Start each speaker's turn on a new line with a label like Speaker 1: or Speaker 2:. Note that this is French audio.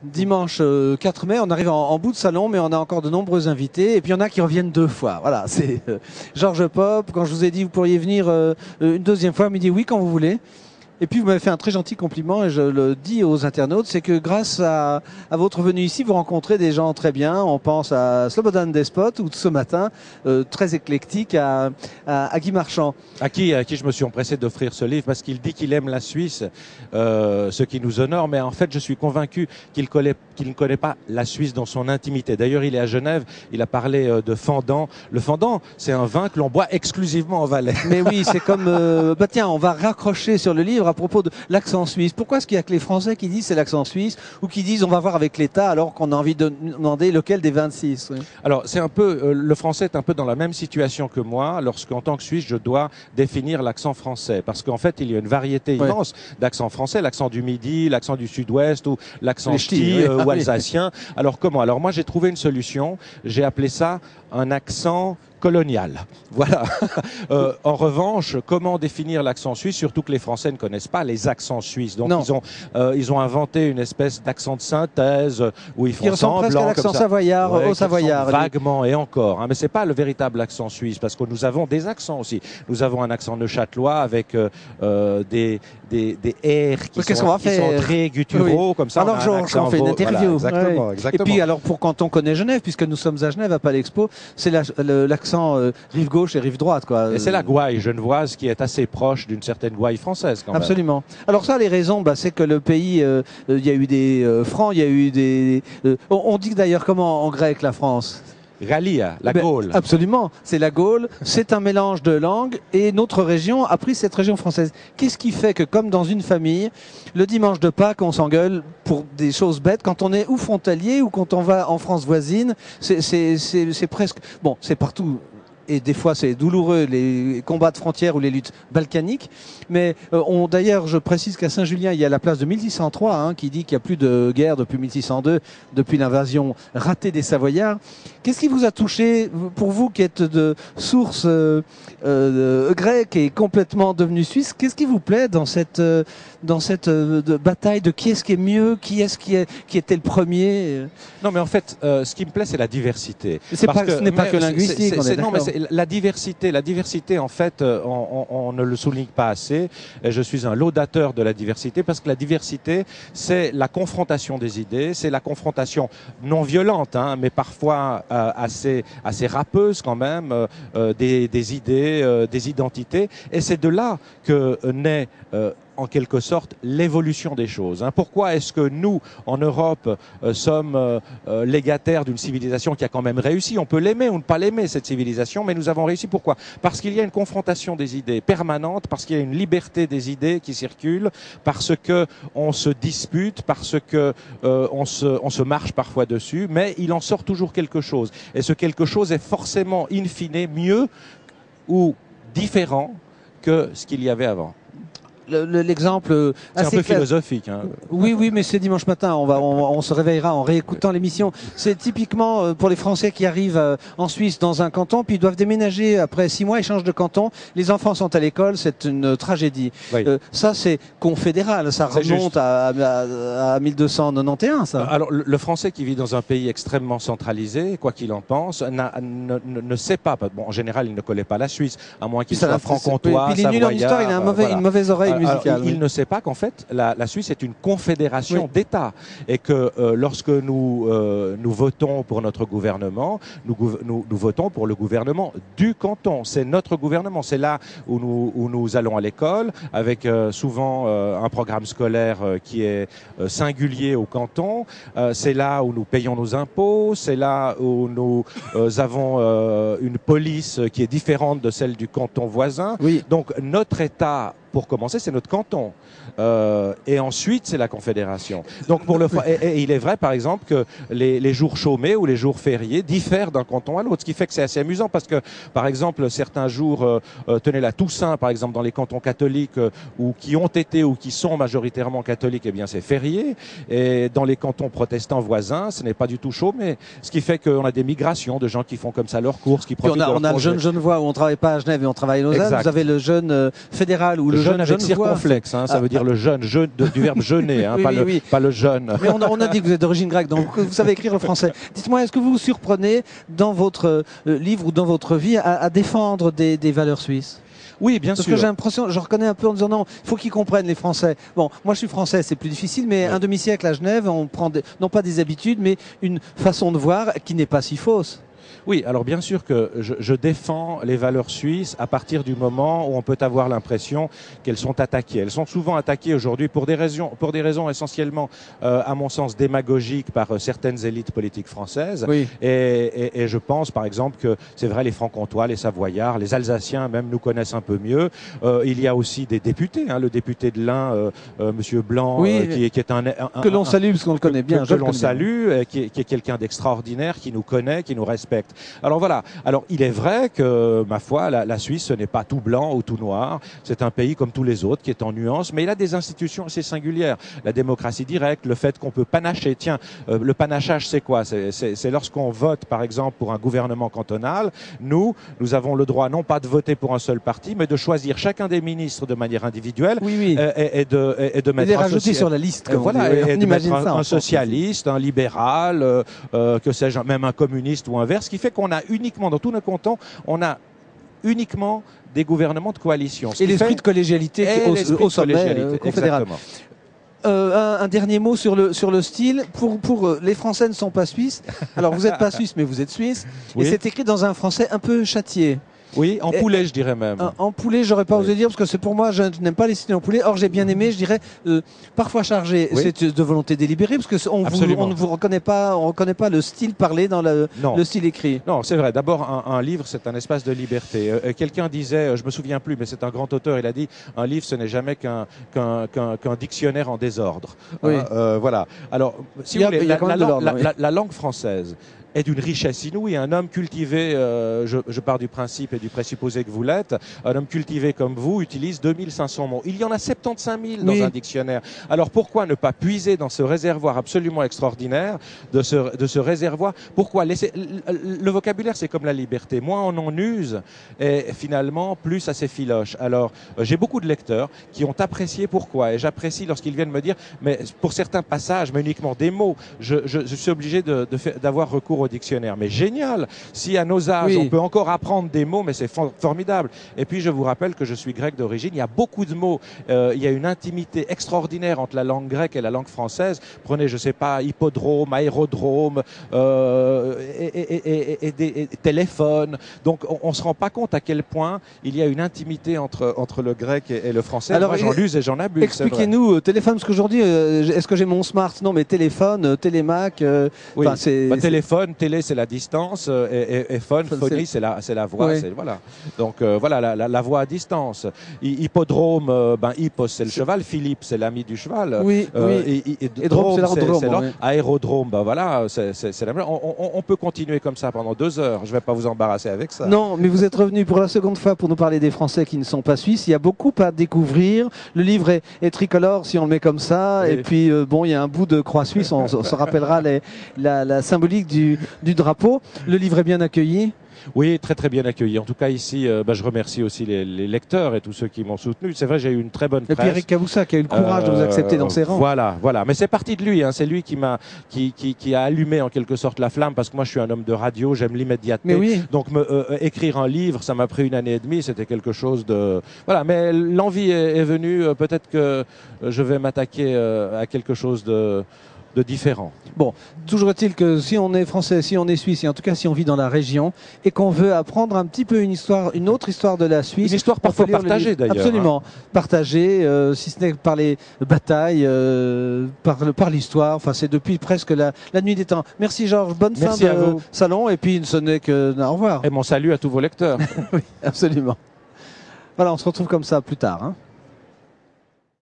Speaker 1: Dimanche 4 mai, on arrive en bout de salon, mais on a encore de nombreux invités. Et puis il y en a qui reviennent 2 fois. Voilà, c'est Georges Pop. Quand je vous ai dit vous pourriez venir une deuxième fois, il me dit oui quand vous voulez. Et puis vous m'avez fait un très gentil compliment et je le dis aux internautes, c'est que grâce à votre venue ici, vous rencontrez des gens très bien. On pense à Slobodan Despot ou ce matin, très éclectique, à Guy Marchand.
Speaker 2: À qui je me suis empressé d'offrir ce livre parce qu'il dit qu'il aime la Suisse, ce qui nous honore, mais en fait je suis convaincu qu'il ne connaît pas la Suisse dans son intimité. D'ailleurs il est à Genève, il a parlé de fendant. Le fendant, c'est un vin que l'on boit exclusivement en Valais.
Speaker 1: Mais oui, c'est comme... bah tiens, on va raccrocher sur le livre à propos de l'accent suisse. Pourquoi est-ce qu'il y a que les Français qui disent c'est l'accent suisse ou qui disent on va voir avec l'État alors qu'on a envie de demander lequel des 26? Oui.
Speaker 2: Alors c'est un peu, le français est un peu dans la même situation que moi lorsqu'en tant que Suisse je dois définir l'accent français parce qu'en fait il y a une variété immense d'accents français, l'accent du Midi, l'accent du Sud-Ouest ou l'accent ch'ti ou alsacien. Alors comment? Alors moi j'ai trouvé une solution, j'ai appelé ça un accent colonial. Voilà. En revanche, comment définir l'accent suisse? Surtout que les Français ne connaissent pas les accents suisses. Donc ils ont inventé une espèce d'accent de synthèse où ils font semblant
Speaker 1: presque à l'accent savoyard, au savoyard.
Speaker 2: Vaguement et encore. Hein, mais c'est pas le véritable accent suisse parce que nous avons des accents aussi. Nous avons un accent neuchâtelois avec des R qui sont très gutturaux comme ça.
Speaker 1: Alors Georges, on fait une interview.
Speaker 2: Voilà, exactement.
Speaker 1: Et puis alors pour quand on connaît Genève, puisque nous sommes à Genève à Palexpo, c'est l'accent rive gauche et rive droite, quoi.
Speaker 2: Et c'est la gouaille genevoise qui est assez proche d'une certaine gouaille française, quand même.
Speaker 1: Absolument. Alors ça, les raisons, c'est que le pays, il y a eu des francs, il y a eu des... on dit d'ailleurs comment en grec la France?
Speaker 2: Gallia, la Gaule.
Speaker 1: Absolument, c'est la Gaule, c'est un mélange de langues et notre région a pris cette région française. Qu'est-ce qui fait que comme dans une famille, le dimanche de Pâques, on s'engueule pour des choses bêtes quand on est ou frontalier ou quand on va en France voisine, c'est presque... Bon, c'est partout. Et des fois c'est douloureux, les combats de frontières ou les luttes balkaniques. Mais d'ailleurs, je précise qu'à Saint-Julien, il y a la place de 1603 qui dit qu'il n'y a plus de guerre depuis 1602, depuis l'invasion ratée des Savoyards. Qu'est-ce qui vous a touché, pour vous qui êtes de source grecque et complètement devenu suisse, qu'est-ce qui vous plaît dans cette bataille de qui est-ce qui est mieux, qui était le premier?
Speaker 2: Non mais en fait, ce qui me plaît c'est la diversité.
Speaker 1: Ce n'est pas que linguistique, on est
Speaker 2: non, mais la diversité, en fait, on ne le souligne pas assez. Et je suis un laudateur de la diversité parce que la diversité, c'est la confrontation des idées, c'est la confrontation non violente, mais parfois assez râpeuse quand même, des idées, des identités. Et c'est de là que naît en quelque sorte l'évolution des choses. Pourquoi est-ce que nous, en Europe, sommes légataires d'une civilisation qui a quand même réussi? On peut l'aimer ou ne pas l'aimer, cette civilisation, mais nous avons réussi. Pourquoi? Parce qu'il y a une confrontation des idées permanente, parce qu'il y a une liberté des idées qui circulent, parce que on se dispute, parce que on se marche parfois dessus, mais il en sort toujours quelque chose. Et ce quelque chose est forcément, in fine, mieux ou différent que ce qu'il y avait avant.
Speaker 1: L'exemple
Speaker 2: c'est un peu philosophique.
Speaker 1: Oui, mais c'est dimanche matin. On se réveillera en réécoutant l'émission. C'est typiquement pour les Français qui arrivent en Suisse dans un canton, puis ils doivent déménager après 6 mois, ils changent de canton. Les enfants sont à l'école, c'est une tragédie. Oui. Ça, c'est confédéral. Ça remonte à 1291. Ça.
Speaker 2: Alors, le Français qui vit dans un pays extrêmement centralisé, quoi qu'il en pense, ne sait pas. Bon, en général, il ne connaît pas la Suisse, à moins qu'il soit franc-comtois.
Speaker 1: Puis il est nul en histoire, il a une mauvaise oreille.
Speaker 2: Il ne sait pas qu'en fait la Suisse est une confédération d'États et que lorsque nous votons pour notre gouvernement, nous votons pour le gouvernement du canton. C'est notre gouvernement. C'est là où nous allons à l'école avec souvent un programme scolaire qui est singulier au canton. C'est là où nous payons nos impôts. C'est là où nous avons une police qui est différente de celle du canton voisin. Oui. Donc notre État, pour commencer, c'est notre canton. Et ensuite, c'est la Confédération. Donc, et il est vrai, par exemple, que les jours chômés ou les jours fériés diffèrent d'un canton à l'autre. Ce qui fait que c'est assez amusant parce que, par exemple, certains jours, tenez la Toussaint, par exemple, dans les cantons catholiques ou qui ont été ou qui sont majoritairement catholiques, eh bien, c'est férié. Et dans les cantons protestants voisins, ce n'est pas du tout chômé. Ce qui fait qu'on a des migrations de gens qui font comme ça leurs courses, qui profitent de leur
Speaker 1: on a le jeune Genevois où on ne travaille pas à Genève et on travaille à Lausanne. Exact. Vous avez le jeune fédéral ou le
Speaker 2: jeune avec
Speaker 1: Genevois.
Speaker 2: circonflexe, hein, ça veut dire le jeune, du verbe jeûner, hein,
Speaker 1: Oui,
Speaker 2: pas le jeune.
Speaker 1: Mais on a dit que vous êtes d'origine grecque, donc vous savez écrire le français. Dites-moi, est-ce que vous vous surprenez dans votre livre ou dans votre vie à défendre des valeurs suisses?
Speaker 2: Oui, bien
Speaker 1: Parce
Speaker 2: sûr.
Speaker 1: que j'ai l'impression, je reconnais un peu en disant non, il faut qu'ils comprennent les Français. Bon, moi je suis français, c'est plus difficile, mais un demi-siècle à Genève, on prend non pas des habitudes, mais une façon de voir qui n'est pas si fausse.
Speaker 2: Oui, alors bien sûr que je défends les valeurs suisses à partir du moment où on peut avoir l'impression qu'elles sont attaquées. Elles sont souvent attaquées aujourd'hui pour des raisons essentiellement, à mon sens, démagogiques par certaines élites politiques françaises.
Speaker 1: Oui.
Speaker 2: Et je pense, par exemple, que c'est vrai, les Francs-Comtois, les Savoyards, les Alsaciens même nous connaissent un peu mieux. Il y a aussi des députés, hein, le député de l'Ain, Monsieur Blanc, qui est
Speaker 1: que l'on salue parce qu'on le connaît bien.
Speaker 2: Que l'on salue, qui est quelqu'un d'extraordinaire, qui nous connaît, qui nous respecte. Alors voilà. Alors il est vrai que, ma foi, la Suisse, ce n'est pas tout blanc ou tout noir. C'est un pays comme tous les autres qui est en nuances, mais il a des institutions assez singulières. La démocratie directe, le fait qu'on peut panacher. Tiens, le panachage, c'est quoi? C'est lorsqu'on vote, par exemple, pour un gouvernement cantonal. Nous avons le droit non pas de voter pour un seul parti, mais de choisir chacun des ministres de manière individuelle et de mettre
Speaker 1: les rajouter sur la liste.
Speaker 2: Et de mettre un socialiste, un libéral, que sais-je, même un communiste ou inverse, ce qui fait qu'on a uniquement, dans tous nos cantons, on a uniquement des gouvernements de coalition.
Speaker 1: Et l'esprit de collégialité au sommet confédéral. Un dernier mot sur le style. Pour les Français ne sont pas suisses. Alors vous n'êtes pas suisse, mais vous êtes suisse. Oui. Et c'est écrit dans un français un peu châtié.
Speaker 2: Oui, en poulet, je dirais même.
Speaker 1: En poulet, j'aurais pas osé dire, parce que c'est pour moi, je n'aime pas les styles en poulet. Or, j'ai bien aimé, je dirais, parfois chargé. C'est de volonté délibérée, parce que on ne vous reconnaît pas, on reconnaît pas le style parlé dans le style écrit.
Speaker 2: Non, c'est vrai. D'abord, un livre, c'est un espace de liberté. Quelqu'un disait, je me souviens plus, mais c'est un grand auteur, il a dit, un livre, ce n'est jamais qu'un dictionnaire en désordre.
Speaker 1: Oui.
Speaker 2: Voilà. Alors, si vous voulez, la langue française est d'une richesse inouïe. Un homme cultivé, je pars du principe et du présupposé que vous l'êtes, un homme cultivé comme vous utilise 2500 mots. Il y en a 75 000 dans un dictionnaire. Alors pourquoi ne pas puiser dans ce réservoir absolument extraordinaire, de ce réservoir? Pourquoi laisser... Le vocabulaire, c'est comme la liberté. Moins on en use, et finalement, plus ça s'effiloche. Alors, j'ai beaucoup de lecteurs qui ont apprécié pourquoi. Et j'apprécie lorsqu'ils viennent me dire, mais pour certains passages, mais uniquement des mots, je suis obligé d'avoir recours au dictionnaire. Mais génial! Si à nos âges, on peut encore apprendre des mots, mais c'est formidable. Et puis, je vous rappelle que je suis grec d'origine. Il y a beaucoup de mots. Il y a une intimité extraordinaire entre la langue grecque et la langue française. Prenez, je sais pas, hippodrome, aérodrome, et des téléphones. Donc, on se rend pas compte à quel point il y a une intimité entre le grec et le français. Alors, moi, j'en use et j'en abuse.
Speaker 1: Expliquez-nous, téléphone, parce qu'aujourd'hui, est-ce que j'ai mon smart? Non, mais téléphone, télémac,
Speaker 2: oui. Téléphone, télé, c'est la distance, et phonie, c'est la voix. Oui. Voilà. Donc voilà, la voix à distance. Hippodrome, hippos, c'est le cheval. Philippe, c'est l'ami du cheval.
Speaker 1: Oui.
Speaker 2: Et drome, c'est l'homme. Aérodrome, voilà, c'est la même. On peut continuer comme ça pendant 2 heures. Je ne vais pas vous embarrasser avec ça.
Speaker 1: Non, mais vous êtes revenu pour la seconde fois pour nous parler des Français qui ne sont pas suisses. Il y a beaucoup à découvrir. Le livre est tricolore, si on le met comme ça. Et puis, il y a un bout de croix suisse. On se rappellera la symbolique du drapeau. Le livre est bien accueilli.
Speaker 2: Oui, très très bien accueilli. En tout cas ici, je remercie aussi les lecteurs et tous ceux qui m'ont soutenu. C'est vrai, j'ai eu une très bonne presse.
Speaker 1: Et puis Eric Caboussa qui a eu le courage de vous accepter dans ses rangs.
Speaker 2: Voilà. Mais c'est parti de lui. Hein. C'est lui qui a allumé en quelque sorte la flamme, parce que moi je suis un homme de radio, j'aime l'immédiateté.
Speaker 1: Oui.
Speaker 2: Donc écrire un livre, ça m'a pris 1 année et demie. C'était quelque chose de voilà. Mais l'envie est venue. Peut-être que je vais m'attaquer à quelque chose de différent.
Speaker 1: Bon, toujours est-il que si on est français, si on est suisse, et en tout cas si on vit dans la région, et qu'on veut apprendre un petit peu une autre histoire de la Suisse.
Speaker 2: Une histoire parfois partagée d'ailleurs.
Speaker 1: Absolument. Partagée, si ce n'est par les batailles, par l'histoire. Enfin, c'est depuis presque la nuit des temps. Merci Georges, bonne fin de salon, et puis ce n'est que au revoir.
Speaker 2: Et mon salut à tous vos lecteurs.
Speaker 1: Oui, absolument. Voilà, on se retrouve comme ça plus tard.